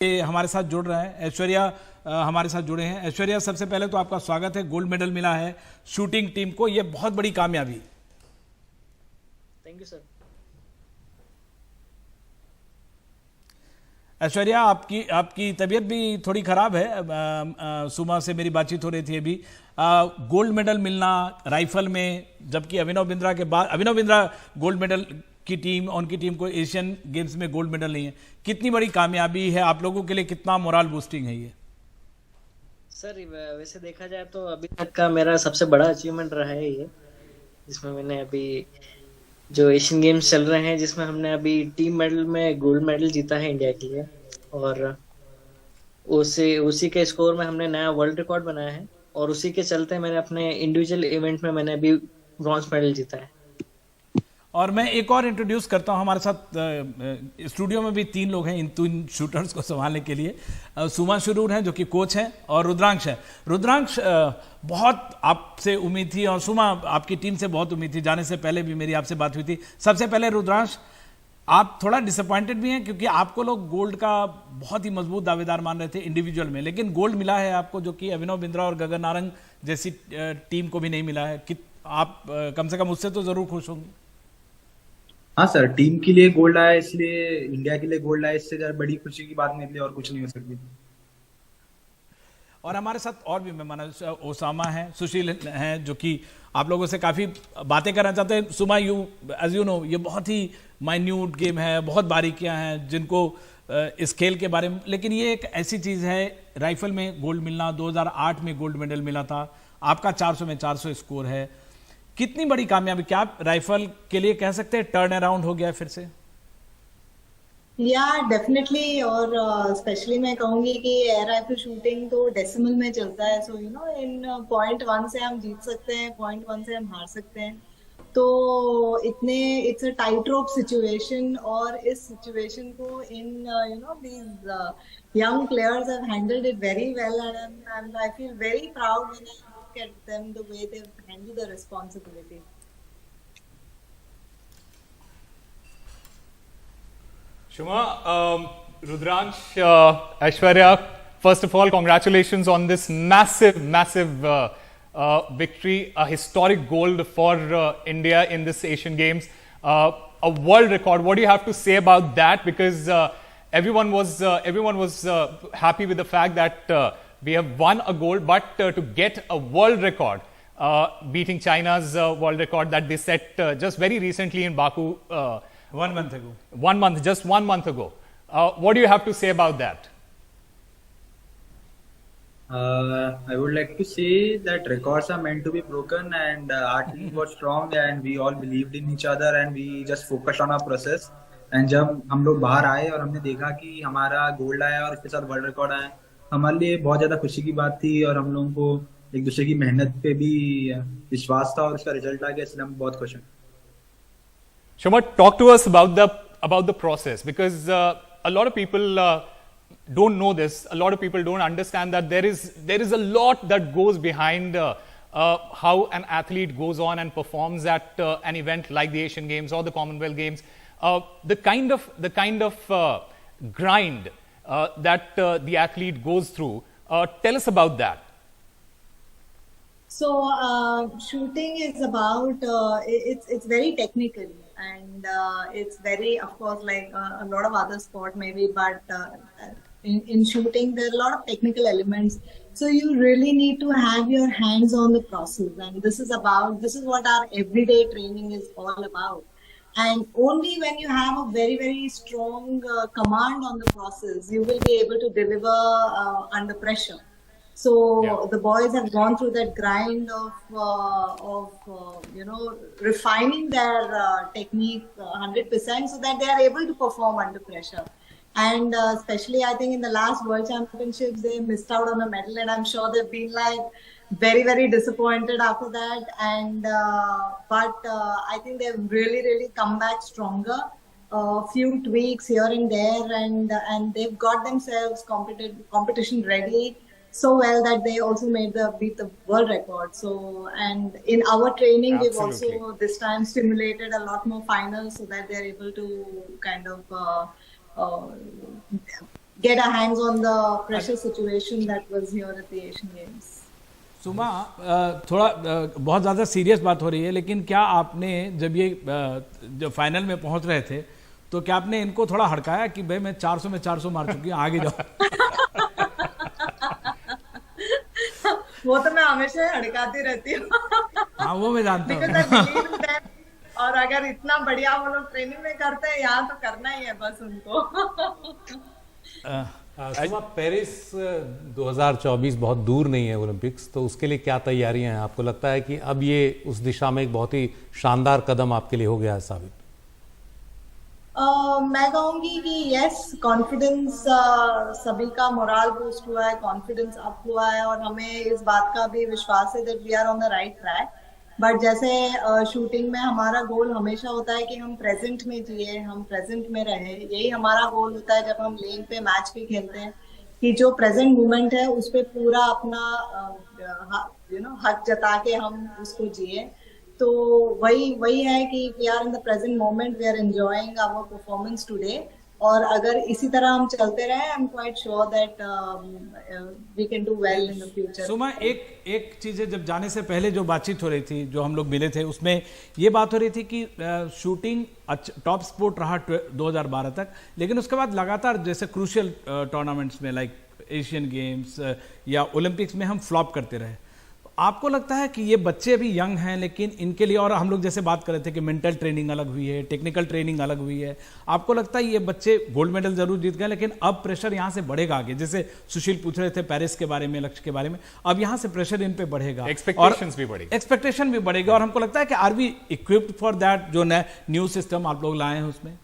हमारे साथ जुड़ रहे हैं ऐश्वर्या, हमारे साथ जुड़े हैं। ऐश्वर्या, सबसे पहले तो आपका स्वागत है। गोल्ड मेडल मिला है शूटिंग टीम को, ये बहुत बड़ी कामयाबी। Thank you sir. ऐश्वर्या, आपकी तबीयत भी थोड़ी खराब है। सुमा से मेरी बातचीत हो रही थी अभी। गोल्ड मेडल मिलना राइफल में, जबकि अभिनव बिंद्रा के बाद अभिनव बिंद्रा गोल्ड मेडल की टीम, उनकी टीम को एशियन गेम्स में गोल्ड मेडल नहीं है, कितनी बड़ी कामयाबी है आप लोगों के लिए? कितना मोरल बूस्टिंग है ये? सर वैसे देखा जाए तो अभी तक का मेरा सबसे बड़ा अचीवमेंट रहा है ये, जिसमें मैंने अभी जो एशियन गेम्स चल रहे हैं जिसमें हमने अभी टीम मेडल में गोल्ड मेडल जीता है इंडिया के लिए, और उसी के स्कोर में हमने नया वर्ल्ड रिकॉर्ड बनाया है, और उसी के चलते मैंने अपने इंडिविजुअल इवेंट में मैंने अभी ब्रॉन्ज मेडल जीता है। और मैं एक और इंट्रोड्यूस करता हूं, हमारे साथ स्टूडियो में भी 3 लोग हैं इन 3 शूटर्स को संभालने के लिए। सुमा शुरूर हैं जो कि कोच हैं, और रुद्रांश है। रुद्रांश, बहुत आपसे उम्मीद थी, और सुमा आपकी टीम से बहुत उम्मीद थी। जाने से पहले भी मेरी आपसे बात हुई थी। सबसे पहले रुद्रांश, आप थोड़ा डिसअपॉइंटेड भी हैं क्योंकि आपको लोग गोल्ड का बहुत ही मजबूत दावेदार मान रहे थे इंडिविजुअल में, लेकिन गोल्ड मिला है आपको, जो कि अभिनव बिंद्रा और गगन नारंग जैसी टीम को भी नहीं मिला है। कि आप कम से कम उससे तो जरूर खुश होंगे। हाँ सर, टीम के लिए गोल्ड आया, इसलिए इंडिया के लिए गोल्ड आया, इससे ज्यादा बड़ी खुशी की बात मेरे लिए और कुछ नहीं हो सकती। और हमारे साथ और भी मेहमान हैं। ओसामा हैं, सुशील हैं, जो कि आप लोगों से काफ़ी बातें करना चाहते हैं। सुमा, एज यू नो, ये बहुत ही माइन्यूट गेम है, बहुत बारीकियां हैं जिनको इस खेल के बारे में, लेकिन ये एक ऐसी चीज़ है। राइफल में गोल्ड मिलना, 2008 में गोल्ड मेडल मिला था आपका, 400 में 400 स्कोर है। कितनी बड़ी कामयाबी, क्या आप राइफल के लिए कह सकते हैं टर्न अराउंड हो गया फिर से? या डेफिनेटली, और स्पेशली मैं कहूंगी कि एयर राइफल शूटिंग तो डेसिमल में चलता है। सो यू नो, इन .1 से हम जीत सकते हैं, .1 से हम हार सकते हैं। तो it's a tight rope situation, और इस सिचुएशन को in you know these young players have handled it very well, and I feel very proud when I look at them, the way they have handled the responsibility. Shuma, Rudransh, Aishwarya, first of all, congratulations on this massive victory, a historic gold for India in this Asian Games, a world record. What do you have to say about that? Because everyone was happy with the fact that we have won a gold, but to get a world record, beating China's world record that they set just very recently in Baku. 1 month ago. Just 1 month ago. What do you have to say about that? I would like to say that records are meant to be broken, and our team was strong, and we all believed in each other, and we just focused on our process. And जब हम लोग बाहर आए और हमने देखा कि हमारा गोल्ड आया और इसके साथ वर्ल्ड रिकॉर्ड आया, हमारे लिए बहुत ज्यादा खुशी की बात थी, और हम लोगों को एक दूसरे की मेहनत पे भी विश्वास था, और उसका रिजल्ट आ गया, इसलिए हम बहुत खुश हैं। Shoma, talk to us about the process, because a lot of people don't know this. A lot of people don't understand that there is a lot that goes behind how an athlete goes on and performs at an event like the Asian Games or the Commonwealth Games. The kind of grind that the athlete goes through. Tell us about that. So shooting is about it's very technical, and it's very, of course, like a lot of other sport maybe, but in shooting there are a lot of technical elements. So you really need to have your hands on the process, and this is what our everyday training is all about. And only when you have a very, very strong command on the process, you will be able to deliver under pressure. So yeah, the boys have gone through that grind of you know, refining their technique 100%, so that they are able to perform under pressure. And especially, I think in the last World Championships, they missed out on a medal, and I'm sure they've been like very, very disappointed after that. And but I think they've really come back stronger. Few tweaks here and there, and they've got themselves competition ready so well that they also beat the world record. So, and in our training, Absolutely, we've also this time stimulated a lot more finals, so that they're able to kind of get our hands on the pressure situation that was here at the Asian Games. सुमा, थोड़ा बहुत ज़्यादा serious बात हो रही है, लेकिन क्या आपने जब ये जब फाइनल में पहुंच रहे थे तो क्या आपने इनको थोड़ा हड़काया कि भाई मैं 400 में 400 मार चुकी हूँ, आगे जाओ? वो तो मैं हमेशा हड़काती रहती हूँ। हाँ, वो मैं जानता Because I हूँ। believe in them. और अगर इतना बढ़िया वो लोग ट्रेनिंग में करते हैं, यहाँ तो करना ही है बस उनको। सुमा, पेरिस 2024 बहुत दूर नहीं है ओलंपिक्स, तो उसके लिए क्या तैयारियां हैं? आपको लगता है कि अब ये उस दिशा में एक बहुत ही शानदार कदम आपके लिए हो गया है साबित? मैं कहूंगी कि यस, कॉन्फिडेंस, सभी का मोरल बूस्ट हुआ है, कॉन्फिडेंस अप हुआ है, और हमें इस बात का भी विश्वास है that we are on the right track. But जैसे शूटिंग में हमारा गोल हमेशा होता है कि हम प्रेजेंट में जिए, हम प्रेजेंट में रहे। यही हमारा गोल होता है जब हम लेन पे मैच भी खेलते हैं, कि जो प्रेजेंट मोमेंट है उस पे पूरा अपना हक जता के हम उसको जिए। तो वही है कि we are in the present moment, we are enjoying our performance today, और अगर इसी तरह हम चलते रहे, I am quite sure that we can do well in the future. Suma, एक चीज़ है, जब जाने से पहले जो बातचीत हो रही थी, जो हम लोग मिले थे, उसमें ये बात हो रही थी कि शूटिंग टॉप स्पोर्ट रहा 2012 तक, लेकिन उसके बाद लगातार जैसे क्रूशियल टूर्नामेंट्स में लाइक एशियन गेम्स या ओलंपिक्स में हम फ्लॉप करते रहे। आपको लगता है कि ये बच्चे अभी यंग हैं, लेकिन इनके लिए, और हम लोग जैसे बात कर रहे थे कि मेंटल ट्रेनिंग अलग हुई है, टेक्निकल ट्रेनिंग अलग हुई है, आपको लगता है ये बच्चे गोल्ड मेडल जरूर जीत गए, लेकिन अब प्रेशर यहाँ से बढ़ेगा आगे? जैसे सुशील पूछ रहे थे पेरिस के बारे में, लक्ष्य के बारे में, अब यहाँ से प्रेशर इन पे बढ़ेगा, एक्सपेक्टेशंस भी बढ़ेगी, एक्सपेक्टेशन भी बढ़ेगी, और हमको लगता है कि are we equipped for that? जो न्यू सिस्टम आप लोग लाए हैं उसमें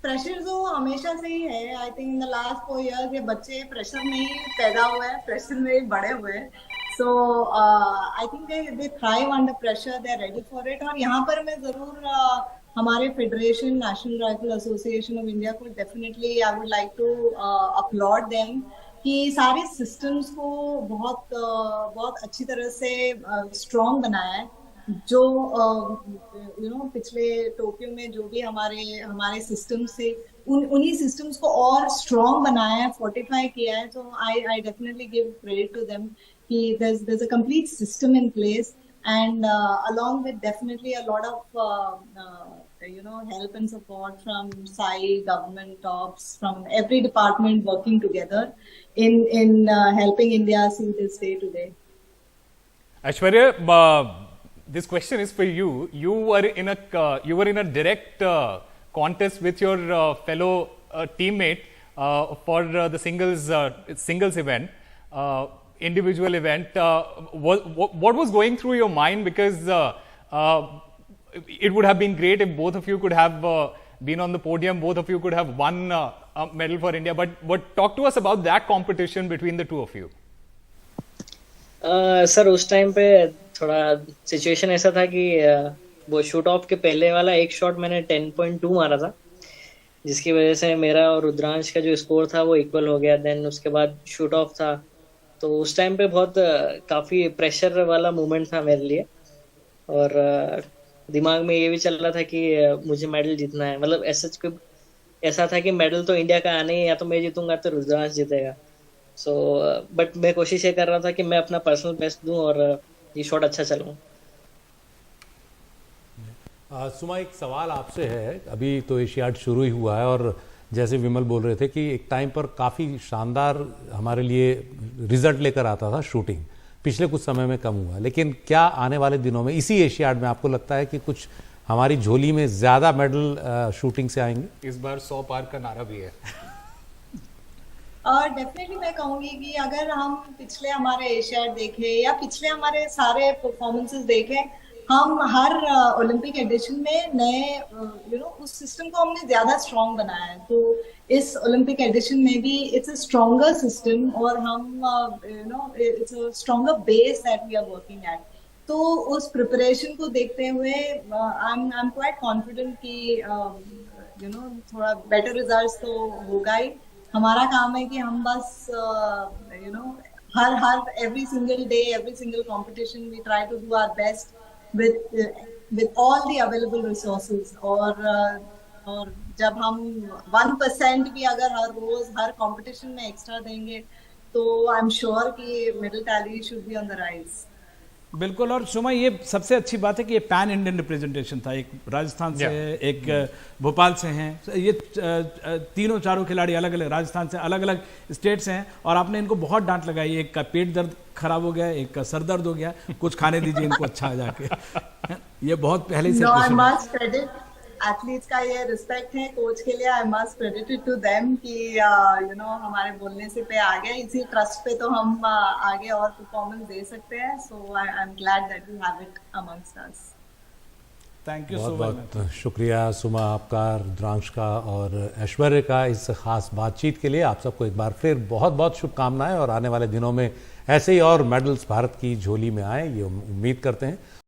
प्रेशर तो हमेशा से ही है। I think in the last 4 years ये बच्चे प्रेशर में ही पैदा हुए हैं, प्रेशर में ही बड़े हुए हैं। So I think they thrive under pressure, they are ready for it. और यहाँ पर मैं जरूर हमारे federation, national rifle association of India को definitely I would like to applaud them, कि सारे सिस्टम्स को बहुत अच्छी तरह से स्ट्रॉन्ग बनाया है। जो पिछले टोक्यो में जो भी हमारे सिस्टम्स थे, उन्हीं सिस्टम्स को और स्ट्रॉन्ग बनाया है, फोर्टिफाई किया है। तो I definitely give credit to them कि there's a complete system in place, and along with definitely a lot of help and support from SAI, government tops, from every department working together in helping India see this day today. Aishwarya, this question is for you. You were in a direct contest with your fellow teammate for the singles event, individual event. What was going through your mind? Because it would have been great if both of you could have been on the podium, both of you could have won a medal for India. But talk to us about that competition between the two of you. Sir, उस time पे थोड़ा situation ऐसा था कि वो shoot of के पहले वाला एक शॉट मैंने 10.2 मारा था, जिसकी वजह से मेरा और रुद्रांश का जो स्कोर था वो इक्वल हो गया। देन उसके बाद शूट ऑफ था, तो उस टाइम पे बहुत काफ़ी प्रेशर वाला मोमेंट था मेरे लिए, और दिमाग में ये भी चल रहा था कि मुझे मेडल जीतना है। मतलब ऐसा था कि मेडल तो इंडिया का आना ही है, या तो मैं जीतूंगा तो रुद्रांश जीतेगा। सो बट मैं कोशिश ये कर रहा था कि मैं अपना पर्सनल बेस्ट दूं और ये शॉट अच्छा चलाऊं। सुमा, एक सवाल आपसे है, अभी तो एशियाड शुरू ही हुआ है, और जैसे विमल बोल रहे थे कि एक टाइम पर काफ़ी शानदार हमारे लिए रिजल्ट लेकर आता था शूटिंग, पिछले कुछ समय में कम हुआ, लेकिन क्या आने वाले दिनों में इसी एशियाड में आपको लगता है कि कुछ हमारी झोली में ज़्यादा मेडल शूटिंग से आएंगे? इस बार 100 पार का नारा भी है। डेफिनेटली मैं कहूंगी कि अगर हम पिछले हमारे एशियाड देखें या पिछले हमारे सारे परफॉर्मेंसेस देखें, हम हर ओलंपिक एडिशन में नए उस सिस्टम को हमने ज्यादा स्ट्रॉन्ग बनाया है। तो इस ओलंपिक एडिशन में भी इट्स अ स्ट्रॉन्गर सिस्टम, और हम it's a stronger base that we are working at. तो उस प्रिपरेशन को देखते हुए आई एम क्वाइट कॉन्फिडेंट कि थोड़ा बेटर रिजल्ट्स तो होगा ही। हमारा काम है कि हम बस हर every single day, every single competition we try to do our best with all the available resources, और और जब हम 1% भी अगर हर रोज हर कंपटीशन में एक्स्ट्रा देंगे तो आई एम श्योर कि medal tally should be on the rise. बिल्कुल। और सुमा, ये सबसे अच्छी बात है कि ये पैन इंडियन रिप्रेजेंटेशन था, एक राजस्थान से है, एक भोपाल से हैं, ये तीनों चारों खिलाड़ी अलग अलग राजस्थान से अलग अलग स्टेट से हैं, और आपने इनको बहुत डांट लगाई। एक का पेट दर्द खराब हो गया, एक का सर दर्द हो गया, कुछ खाने दीजिए इनको अच्छा आ जाके। ये बहुत पहले से एथलीट्स का ये रिस्पेक्ट है कोच के लिए, I must credit it to them कि हमारे बोलने से पे आ गए, इसी ट्रस्ट पे तो हम आगे और परफॉर्मेंस दे सकते हैं। So I am glad that we have it amongst us. Thank you so बहुत मच। बहुत शुक्रिया सुमा आपका, रुद्रांश का और ऐश्वर्य का इस खास बातचीत के लिए। आप सबको एक बार फिर बहुत बहुत शुभकामनाएं, और आने वाले दिनों में ऐसे ही और मेडल्स भारत की झोली में आए, ये उम्मीद करते हैं।